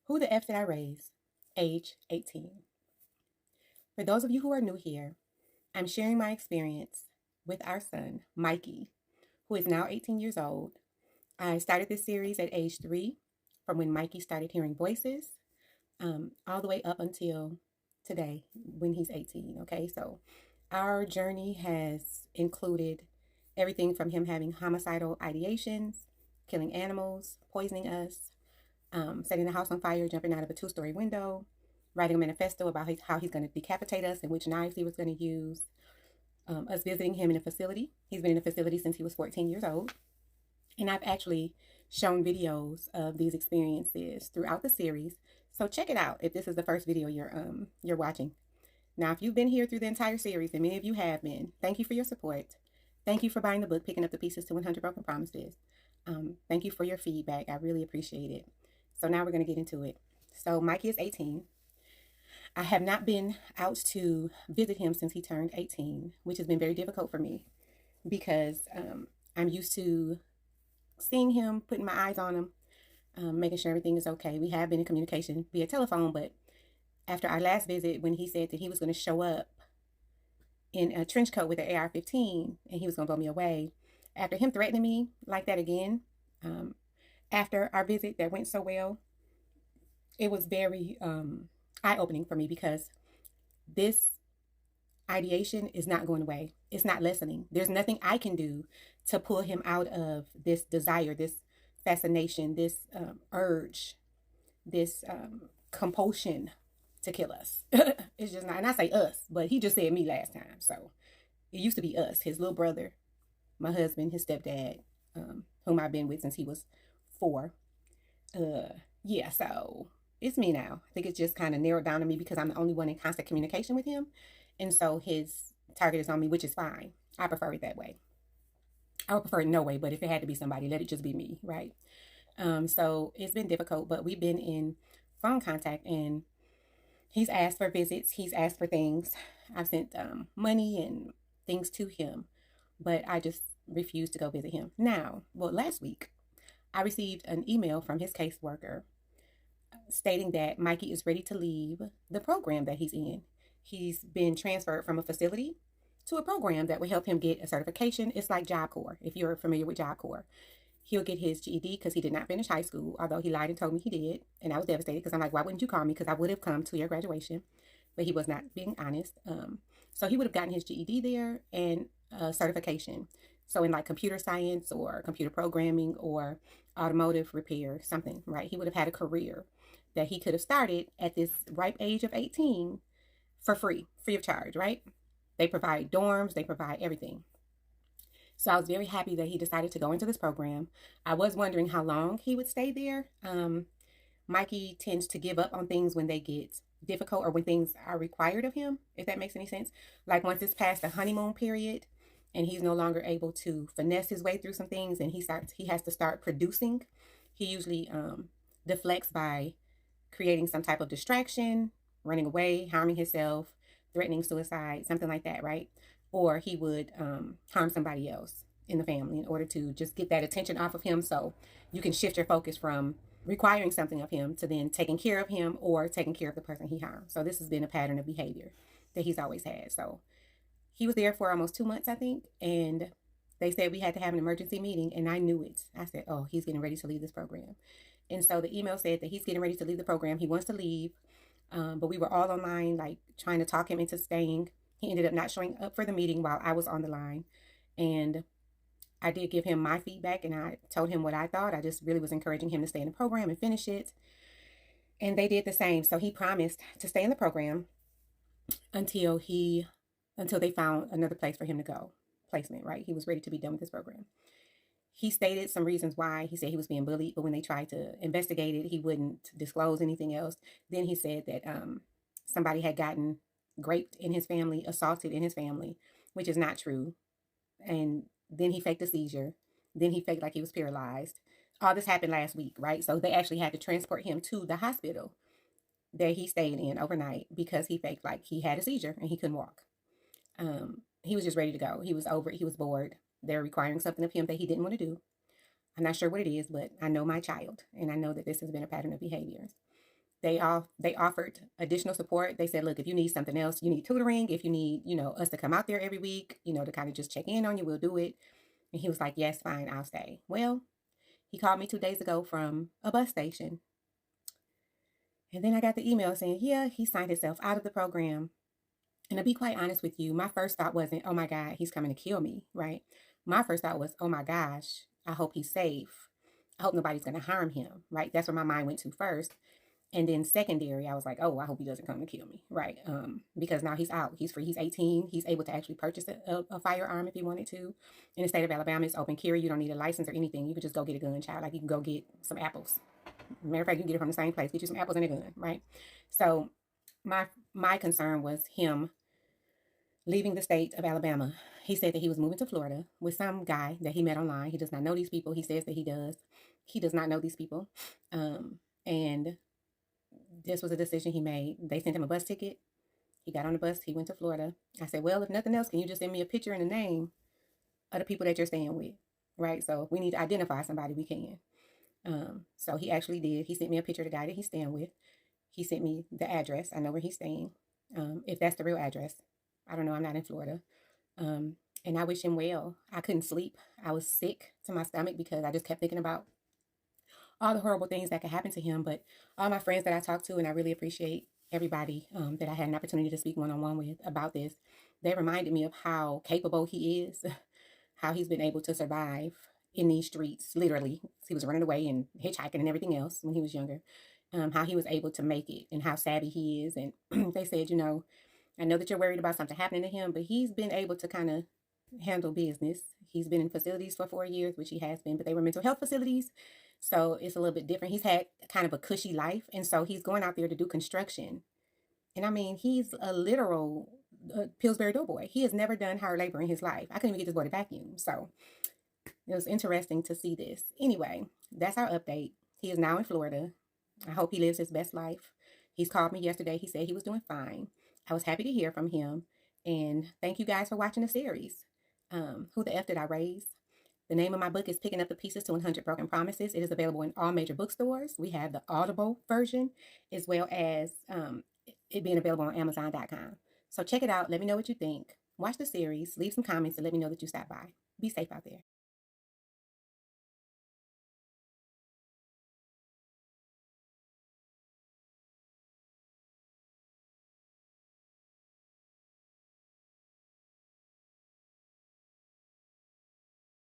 Who the F did I raise? Age 18. For those of you who are new here, I'm sharing my experience with our son, Mikey, who is now 18 years old. I started this series at age 3, from when Mikey started hearing voices, all the way up until today when he's 18. Okay, so our journey has included everything from him having homicidal ideations, killing animals, poisoning us, setting the house on fire, jumping out of a 2-story window, writing a manifesto about how he's going to decapitate us and which knives he was going to use, us visiting him in a facility. He's been in a facility since he was 14 years old. And I've actually shown videos of these experiences throughout the series. So check it out if this is the first video you're watching. Now, if you've been here through the entire series, and many of you have been, thank you for your support. Thank you for buying the book, Picking Up the Pieces to 100 Broken Promises. Thank you for your feedback. I really appreciate it. So now we're going to get into it. So Mikey is 18. I have not been out to visit him since he turned 18, which has been very difficult for me because I'm used to seeing him, putting my eyes on him, making sure everything is okay. We have been in communication via telephone, but after our last visit, when he said that he was going to show up in a trench coat with an AR-15 and he was going to blow me away, after him threatening me like that again, after our visit that went so well, it was very eye-opening for me because this ideation is not going away. It's not lessening. There's nothing I can do to pull him out of this desire, this fascination, this urge, this compulsion to kill us. It's just not, and I say us, but he just said me last time. So it used to be us, his little brother, my husband, his stepdad, whom I've been with since he was 4. Yeah, so it's me now. I think it's just kind of narrowed down to me because I'm the only one in constant communication with him. And so his target is on me, which is fine. I prefer it that way. I would prefer it no way, but if it had to be somebody, let it just be me, right? So it's been difficult, but we've been in phone contact and he's asked for visits. He's asked for things. I've sent money and things to him, but I just refuse to go visit him. Now, well, last week, I received an email from his caseworker stating that Mikey is ready to leave the program that he's in. He's been transferred from a facility to a program that will help him get a certification. It's like Job Corps, if you're familiar with Job Corps. He'll get his GED because he did not finish high school, although he lied and told me he did. And I was devastated because I'm like, why wouldn't you call me? Because I would have come to your graduation. But he was not being honest. So he would have gotten his GED there and certification. So in like computer science or computer programming or automotive repair, something, right? He would have had a career that he could have started at this ripe age of 18 for free of charge, right? They provide dorms, they provide everything. So I was very happy that he decided to go into this program. I was wondering how long he would stay there. Mikey tends to give up on things when they get difficult or when things are required of him, if that makes any sense. Like once it's past the honeymoon period and he's no longer able to finesse his way through some things and he has to start producing, he usually deflects by creating some type of distraction, running away, harming himself, threatening suicide, something like that, right? Or he would harm somebody else in the family in order to just get that attention off of him so you can shift your focus from requiring something of him to then taking care of him or taking care of the person he harmed. So this has been a pattern of behavior that he's always had. So he was there for almost 2 months, I think, and they said we had to have an emergency meeting, and I knew it. I said, oh, he's getting ready to leave this program. And so the email said that he's getting ready to leave the program. He wants to leave, but we were all online, like trying to talk him into staying. He ended up not showing up for the meeting while I was on the line. And I did give him my feedback and I told him what I thought. I just really was encouraging him to stay in the program and finish it. And they did the same. So he promised to stay in the program until they found another place for him to go. Placement, right? He was ready to be done with this program. He stated some reasons why. He said he was being bullied, but when they tried to investigate it, he wouldn't disclose anything else. Then he said that somebody had gotten raped in his family, assaulted in his family, which is not true. And then he faked a seizure. Then he faked like he was paralyzed. All this happened last week, right? So they actually had to transport him to the hospital that he stayed in overnight because he faked like he had a seizure and he couldn't walk. He was just ready to go. He was over it. He was bored. They're requiring something of him that he didn't want to do. I'm not sure what it is, but I know my child, and I know that this has been a pattern of behaviors. they offered additional support. They said, look, if you need something else, you need tutoring, if you need, us to come out there every week, to kind of just check in on you, we'll do it. And he was like, yes, fine, I'll stay. Well, he called me 2 days ago from a bus station. And then I got the email saying, yeah, he signed himself out of the program. And to be quite honest with you, my first thought wasn't, oh my God, he's coming to kill me, right? My first thought was, oh my gosh, I hope he's safe. I hope nobody's going to harm him, right? That's where my mind went to first. And then secondary, I was like, oh, I hope he doesn't come to kill me, right? Because now he's out. He's free. He's 18. He's able to actually purchase a firearm if he wanted to. In the state of Alabama, it's open carry. You don't need a license or anything. You can just go get a gun, child. Like you can go get some apples. Matter of fact, you can get it from the same place. Get you some apples and a gun, right? So my concern was him leaving the state of Alabama. He said that he was moving to Florida with some guy that he met online. He does not know these people. He says that he does. He does not know these people. And this was a decision he made. They sent him a bus ticket. He got on the bus. He went to Florida. I said, well, if nothing else, can you just send me a picture and a name of the people that you're staying with, right? So if we need to identify somebody, we can. So he actually did. He sent me a picture of the guy that he's staying with. He sent me the address. I know where he's staying. If that's the real address. I don't know. I'm not in Florida. And I wish him well. I couldn't sleep. I was sick to my stomach because I just kept thinking about all the horrible things that could happen to him. But all my friends that I talked to, and I really appreciate everybody that I had an opportunity to speak one-on-one with about this, they reminded me of how capable he is, how he's been able to survive in these streets, literally. He was running away and hitchhiking and everything else when he was younger, how he was able to make it and how savvy he is. And they said, I know that you're worried about something happening to him, but he's been able to kind of handle business. He's been in facilities for 4 years, which he has been, but they were mental health facilities. So it's a little bit different. He's had kind of a cushy life. And so he's going out there to do construction. And I mean, he's a literal Pillsbury Doughboy. He has never done hard labor in his life. I couldn't even get this boy to vacuum. So it was interesting to see this. Anyway, that's our update. He is now in Florida. I hope he lives his best life. He's called me yesterday. He said he was doing fine. I was happy to hear from him. And thank you guys for watching the series. Who the F Did I Raise? The name of my book is Picking Up the Pieces to 100 Broken Promises. It is available in all major bookstores. We have the Audible version as well as it being available on Amazon.com. So check it out. Let me know what you think. Watch the series. Leave some comments and let me know that you stopped by. Be safe out there.